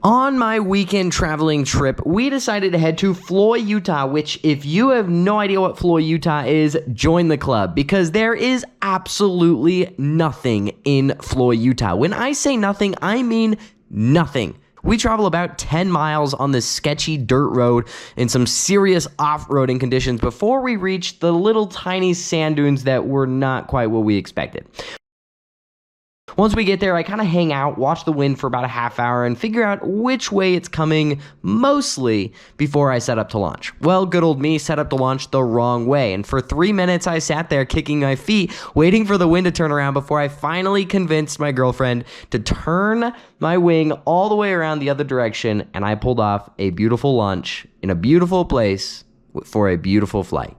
On my weekend traveling trip, we decided to head to Floyd, Utah, which if you have no idea what Floyd, Utah is, join the club because there is absolutely nothing in Floyd, Utah. When I say nothing, I mean nothing. We travel about 10 miles on this sketchy dirt road in some serious off-roading conditions before we reach the little tiny sand dunes that were not quite what we expected. Once we get there, I kind of hang out, watch the wind for about a half hour, and figure out which way it's coming mostly before I set up to launch. Well, good old me set up to launch the wrong way, and for 3 minutes I sat there kicking my feet, waiting for the wind to turn around before I finally convinced my girlfriend to turn my wing all the way around the other direction, and I pulled off a beautiful launch in a beautiful place for a beautiful flight.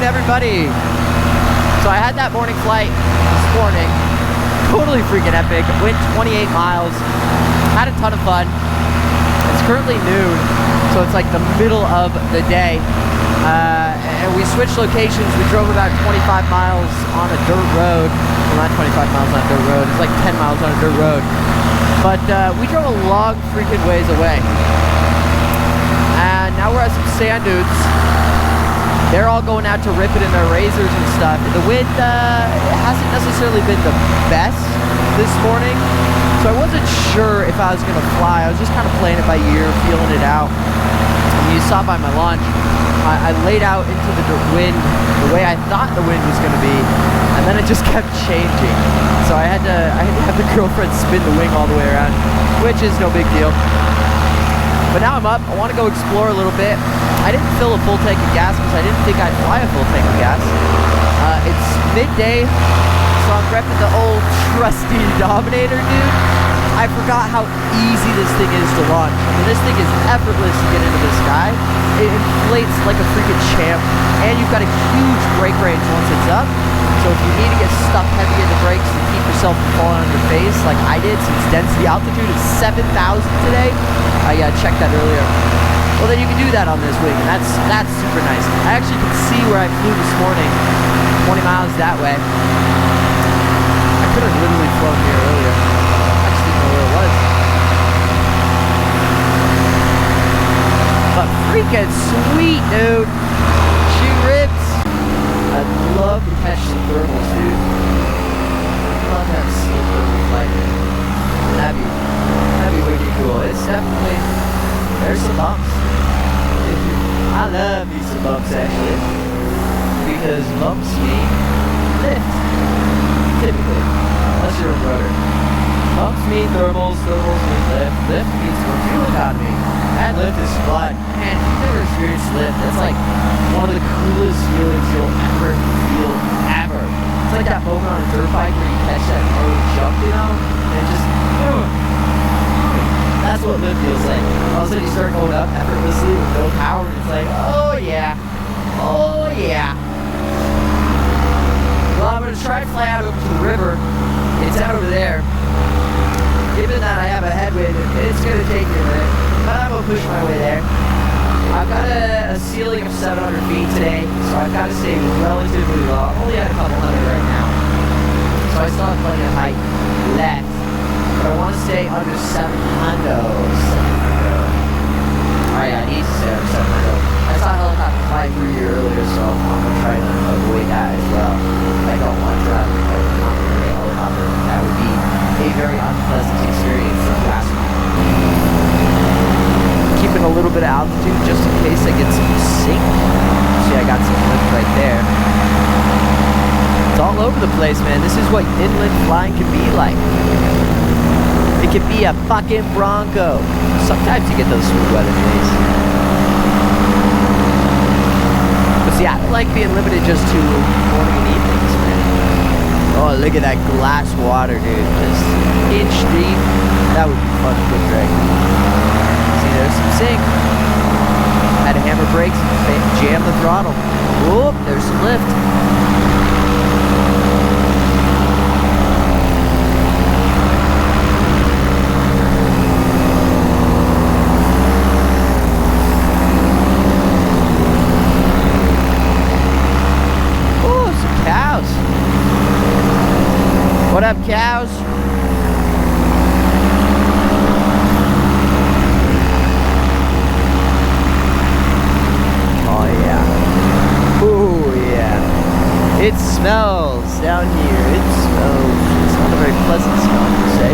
Everybody. So I had that morning flight this morning, totally freaking epic, went 28 miles, had a ton of fun. It's currently noon, so it's like the middle of the day, and we switched locations. We drove about 25 miles on a dirt road, well, not 25 miles on a dirt road, it's like 10 miles on a dirt road, but we drove a long freaking ways away, and now we're at some sand dunes. They're all going out to rip it in their razors and stuff. The wind hasn't necessarily been the best this morning, so I wasn't sure if I was going to fly. I was just kind of playing it by ear, feeling it out. When you saw by my launch, I laid out into the wind the way I thought the wind was going to be, and then it just kept changing. So I had to have the girlfriend spin the wing all the way around, which is no big deal. But now I'm up, I want to go explore a little bit. I didn't fill a full tank of gas because I didn't think I'd fly a full tank of gas. It's midday, so I'm repping the old trusty Dominator, dude. I forgot how easy this thing is to launch. I mean, this thing is effortless to get into the sky. It inflates like a freaking champ, and you've got a huge brake range once it's up. So if you need to get stuck heavy in the brakes to keep yourself from falling on your face, like I did, since density altitude is 7,000 today, I checked that earlier. Well, then you can do that on this wing, and that's super nice. I actually could see where I flew this morning, 20 miles that way. I could have literally flown here earlier. I just didn't know where it was. But freaking sweet, dude. She rips. I'd love to catch some thermals, dude. I'd love to have a sea thermal flight. That'd be wicked cool. It's definitely, there's some bumps. I love me some bumps, actually, because bumps mean lift, typically, unless you're a rotor. Bumps mean thermals, thermals mean lift, lift means more fuel economy, and lift is fun. Man, if you've never experienced lift, that's like one of the coolest feelings you'll ever feel, ever. It's like that moment on a dirt bike where you catch that low jump, you know, and it just, that's what lift feels like. All of a sudden you start going up effortlessly with no power, and it's like, oh yeah, oh yeah. Well, I'm going to try to fly out over to the river. It's out over there. Given that I have a headwind, it's going to take me a minute, but I'm going to push my way there. I've got a ceiling of 700 feet today, so I've got to stay relatively low. I'm only at a couple hundred right now, so I still have plenty of height left. But I want to stay under 700. Alright, I need to stay under 700. I saw a helicopter fly through here earlier, so I'm going to try to avoid that as well. I don't want to drive a helicopter. That would be a very unpleasant experience if you ask me. Keeping a little bit of altitude just in case I get some sink. See, I got some over the place, man. This is what inland flying can be like. It can be a fucking Bronco. Sometimes you get those sweet weather days. But see, I don't like being limited just to morning and evenings, man. Oh, look at that glass water, dude. Just inch deep. That would be fun to go drink. See, there's some sink. Had to hammer brakes and jam the throttle. Whoop, there's some lift. Oh, some cows. What up, cows? It smells down here. It smells. It's not a very pleasant smell, to say.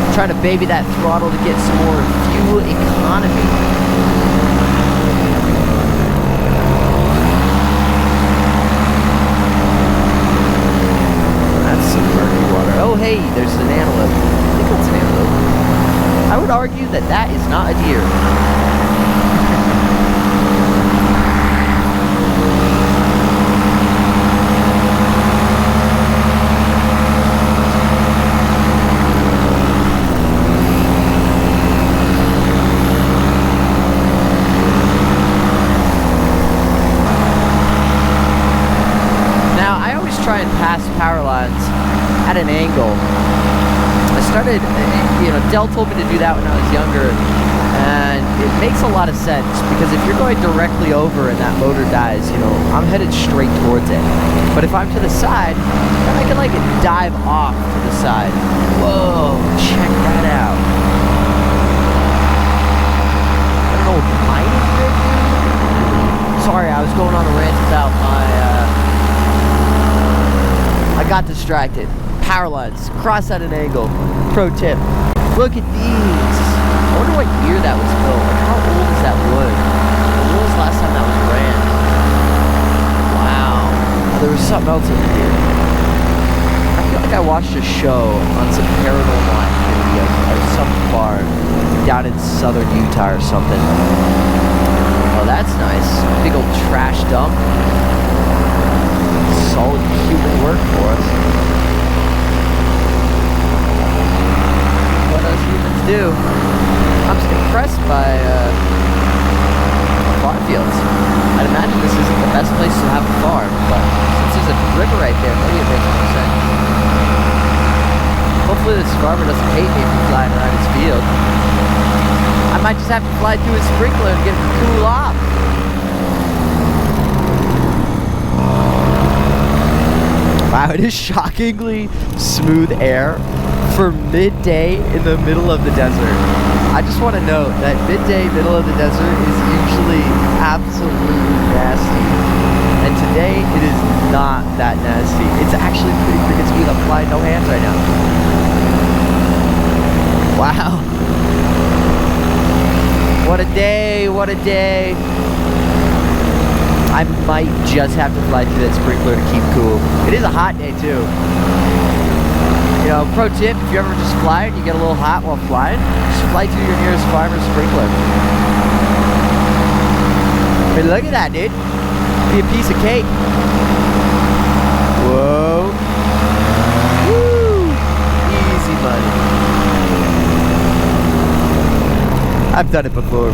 I'm trying to baby that throttle to get some more fuel economy. Oh, hey, there's an antelope. I think that's an antelope. I would argue that that is not a deer. Now, I always try and pass power lines at an angle. I started, Dell told me to do that when I was younger, and it makes a lot of sense, because if you're going directly over and that motor dies, I'm headed straight towards it. But if I'm to the side, then I can dive off to the side. Whoa, check that out. I don't know, mining rig? Sorry, I was going on a rant about I got distracted. Power lines, cross at an angle. Pro tip, look at these. I wonder what year that was built. How old is that wood? When was the last time that was ran? Wow. There was something else in here. I feel like I watched a show on some paranormal activity at some farm down in southern Utah or something. Oh, that's nice. Big old trash dump. Solid human work for us. What us humans do. I'm just impressed by farm fields. I'd imagine this isn't the best place to have a farm, but since there's a river right there, maybe it makes more sense. Hopefully this farmer doesn't hate me for flying around his field. I might just have to fly through his sprinkler to get him to cool off. Wow, it is shockingly smooth air for midday in the middle of the desert. I just want to note that midday, middle of the desert is usually absolutely nasty. And today, it is not that nasty. It's actually pretty freaking smooth. I'm flying no hands right now. Wow. What a day, what a day. I might just have to fly through that sprinkler to keep cool. It is a hot day too. Pro tip, if you ever just fly and you get a little hot while flying, just fly through your nearest farmer's sprinkler. I mean, look at that, dude. Be a piece of cake. Whoa. Woo. Easy money. I've done it before.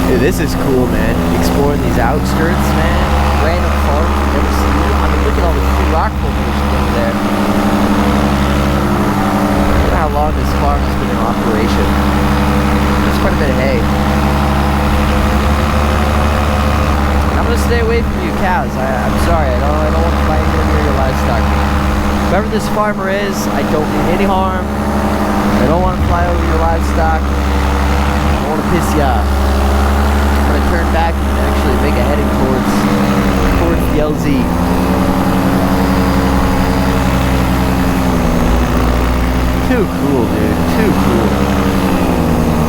Dude, this is cool, man. Exploring these outskirts, man. Random farms you've never seen. I mean, look at all the free rock formation over there. Look at how long this farm has been in operation. There's quite a bit of hay. I'm gonna stay away from you cows. I'm sorry. I don't want to fly near your livestock. Whoever this farmer is, I don't mean any harm. I don't want to fly over your livestock. I don't want to piss you off. I'm gonna turn back towards the LZ. Too cool, dude. Too cool.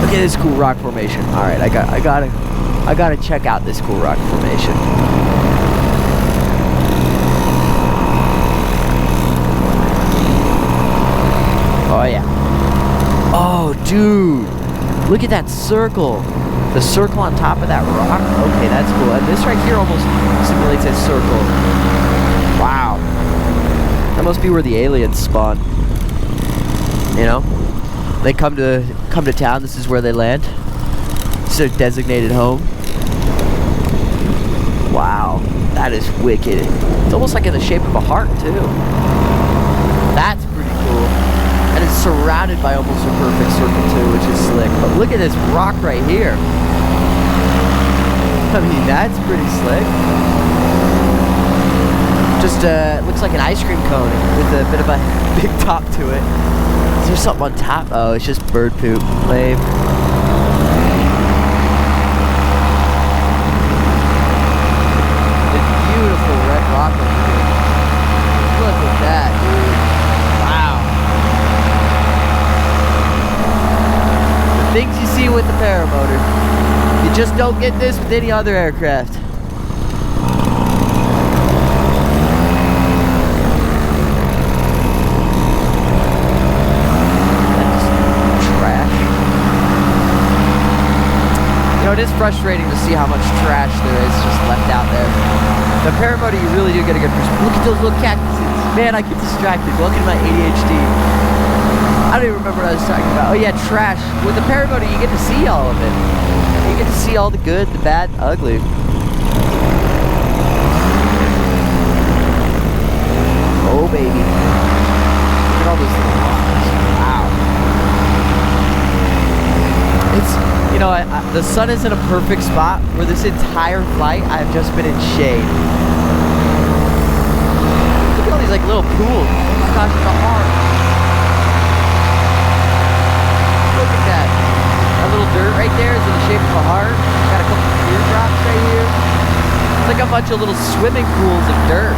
Look at this cool rock formation. All right, I gotta check out this cool rock formation. Oh yeah. Oh, dude. Look at that circle. The circle on top of that rock. Okay, that's cool. And this right here almost simulates a circle. Wow. That must be where the aliens spawn. You know? They come to town. This is where they land. This is their designated home. Wow. That is wicked. It's almost like in the shape of a heart, too. That's pretty cool. And it's surrounded by almost a perfect circle too, which is slick. But look at this rock right here. I mean, that's pretty slick. Just looks like an ice cream cone with a bit of a big top to it. Is there something on top? Oh, it's just bird poop. Lame. It's beautiful red rock over here. Look at that, dude. Things you see with the Paramotor. You just don't get this with any other aircraft. That's trash. You know, it is frustrating to see how much trash there is just left out there. The Paramotor, you really do get a good perspective. Look at those little cactuses. Man, I get distracted. Welcome to my ADHD. I don't even remember what I was talking about. Oh yeah, trash. With the Paramotor, you get to see all of it. You get to see all the good, the bad, the ugly. Oh baby. Look at all those little rocks. Wow. It's, you know, the sun is in a perfect spot where this entire flight I've just been in shade. Look at all these like little pools. Oh my gosh, it's a heart. Look at that. That little dirt right there is in the shape of a heart. Got a couple of teardrops right here. It's like a bunch of little swimming pools of dirt.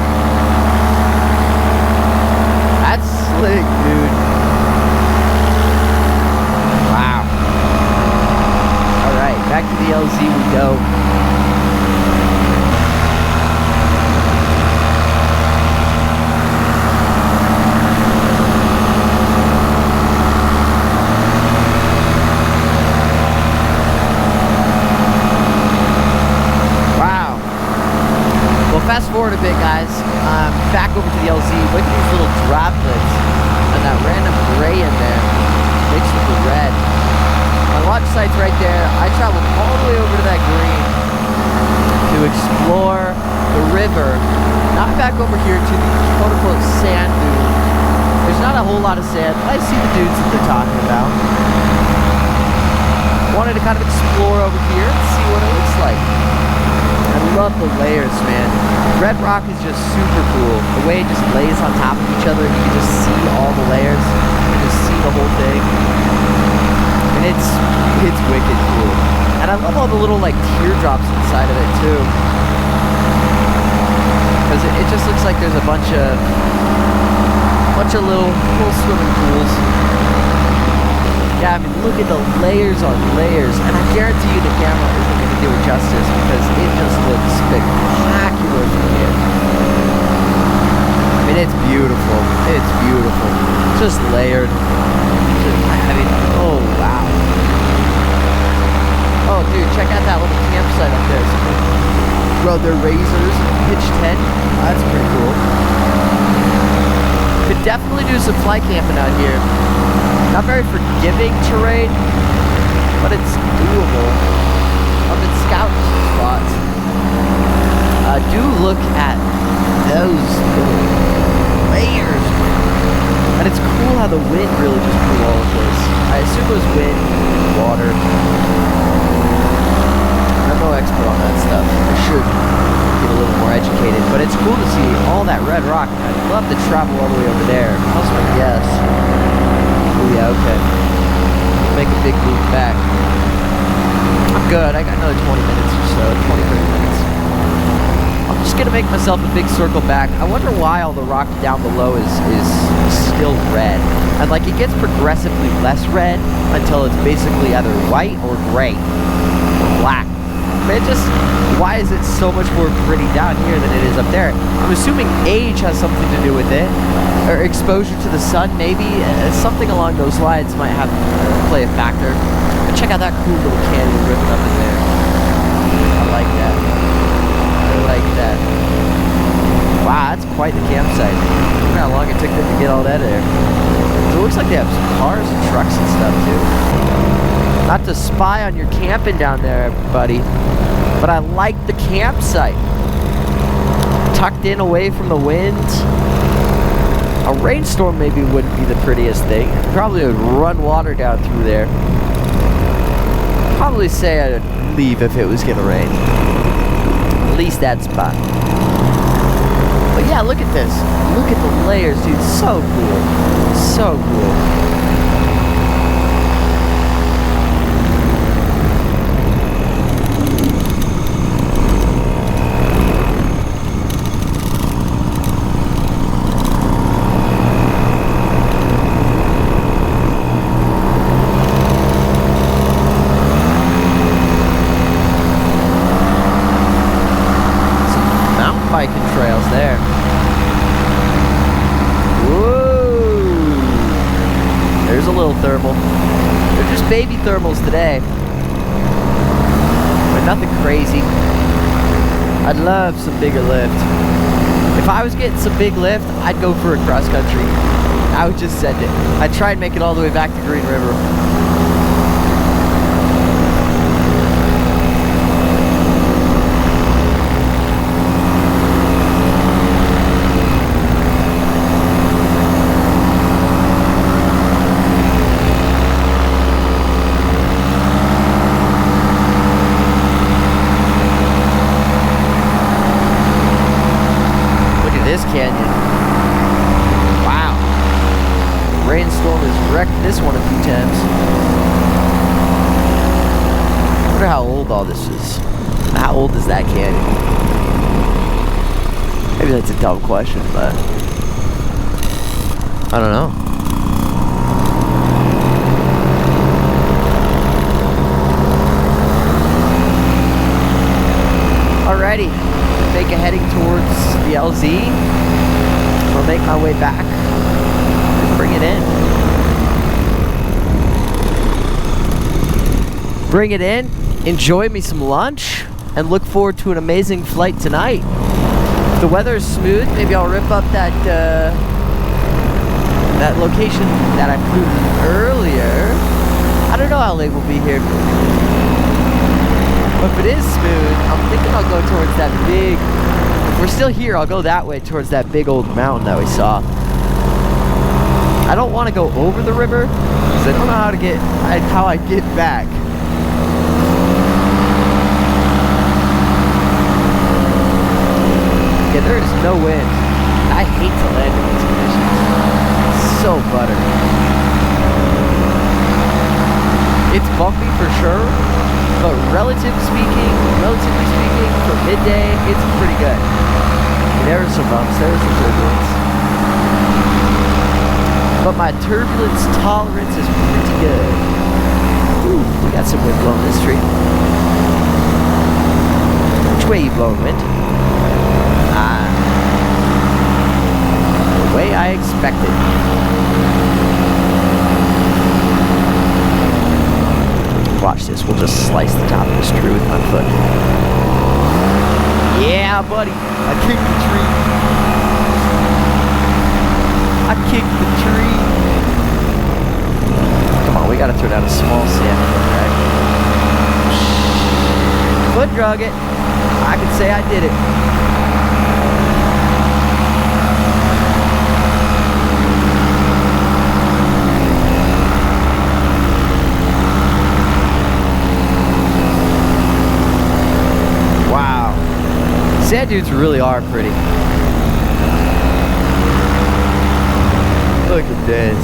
That's slick, dude. Wow. Alright, back to the LZ we go. Fast forward a bit, guys. Back over to the LZ. Look at these little droplets and that random gray in there mixed with the red. My launch site's right there. I traveled all the way over to that green to explore the river. Not back over here to the quote-unquote sand dune. There's not a whole lot of sand, but I see the dunes that they're talking about. Wanted to kind of explore over here and see what it looks like. I love the layers, man. Red rock is just super cool. The way it just lays on top of each other, you can just see all the layers. You can just see the whole thing. And it's wicked cool. And I love all the little like teardrops inside of it too. Because it just looks like there's a bunch of little swimming pools. Yeah, I mean, look at the layers on layers. And I guarantee you the camera isn't going to do it justice because it just looks spectacular from here. I mean, it's beautiful. It's beautiful. It's just layered. I mean, oh, wow. Oh, dude, check out that little campsite up there. Someone rode their razors and pitched tent. That's pretty cool. Could definitely do some fly camping out here. Not very forgiving terrain, but it's doable. I've been scouting some spots. Do look at those little layers. And it's cool how the wind really just blew all of this. I assume it was wind, water. I'm no expert on that stuff. I should get a little more educated. But it's cool to see all that red rock. I'd love to travel all the way over there. How's my guess? Oh yeah, okay. Make a big loop back. I'm good. I got another 20 minutes or so, 20, 30 minutes. Just gonna make myself a big circle back. I wonder why all the rock down below is still red. And like it gets progressively less red until it's basically either white or gray or black. But why is it so much more pretty down here than it is up there? I'm assuming age has something to do with it. Or exposure to the sun, maybe. Something along those lines might have play a factor. But check out that cool little canyon ribbon up in there. I like that. I like that. Wow, that's quite the campsite. Look how long it took them to get all that there. It looks like they have some cars and trucks and stuff too. Not to spy on your camping down there, buddy, but I like the campsite. Tucked in away from the wind. A rainstorm maybe wouldn't be the prettiest thing. Probably would run water down through there. I'd probably say I'd leave if it was gonna rain. At least that spot. But yeah, look at this. Look at the layers, dude. So cool. So cool. Biking trails there. Whoa! There's a little thermal. They're just baby thermals today. But nothing crazy. I'd love some bigger lift. If I was getting some big lift, I'd go for a cross country. I would just send it. I'd try and make it all the way back to Green River. This canyon. Wow. Rainstorm has wrecked this one a few times. I wonder how old all this is. How old is that canyon? Maybe that's a dumb question, but I don't know. Alrighty. Make a heading towards the LZ. I'll make my way back and bring it in. Bring it in, enjoy me some lunch, and look forward to an amazing flight tonight. If the weather is smooth, maybe I'll rip up that that location that I proved earlier. I don't know how late we'll be here. But if it is smooth, I'm thinking I'll go towards that big, if we're still here, I'll go that way towards that big old mountain that we saw. I don't want to go over the river, because I don't know how I get back. Yeah, there is no wind. I hate to land in these conditions. It's so buttery. It's bumpy for sure. But relatively speaking, for midday, it's pretty good. There are some bumps, there is some turbulence. But my turbulence tolerance is pretty good. Ooh, we got some wind blowing this tree. Which way you blowing, wind? The way I expected. Watch this, we'll just slice the top of this tree with my foot. Yeah, buddy, I kicked the tree. I kicked the tree. Come on, we gotta throw down a small sand foot, right? Foot drug it. I could say I did it. Sand dunes really are pretty. Look at this.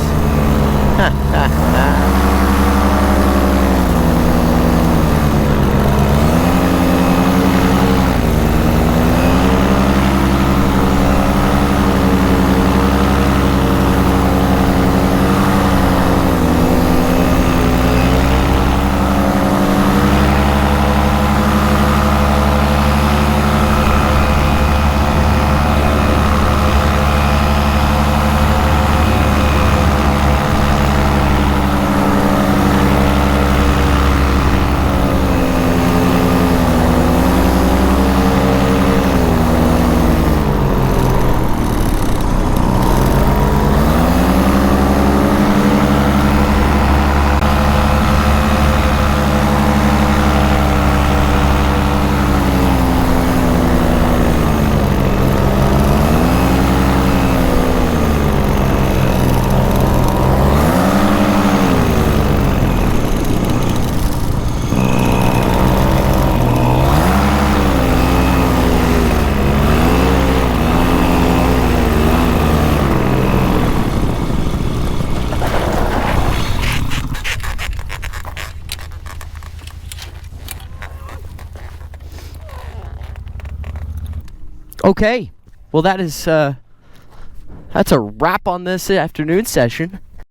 Okay, well that is that's a wrap on this afternoon session.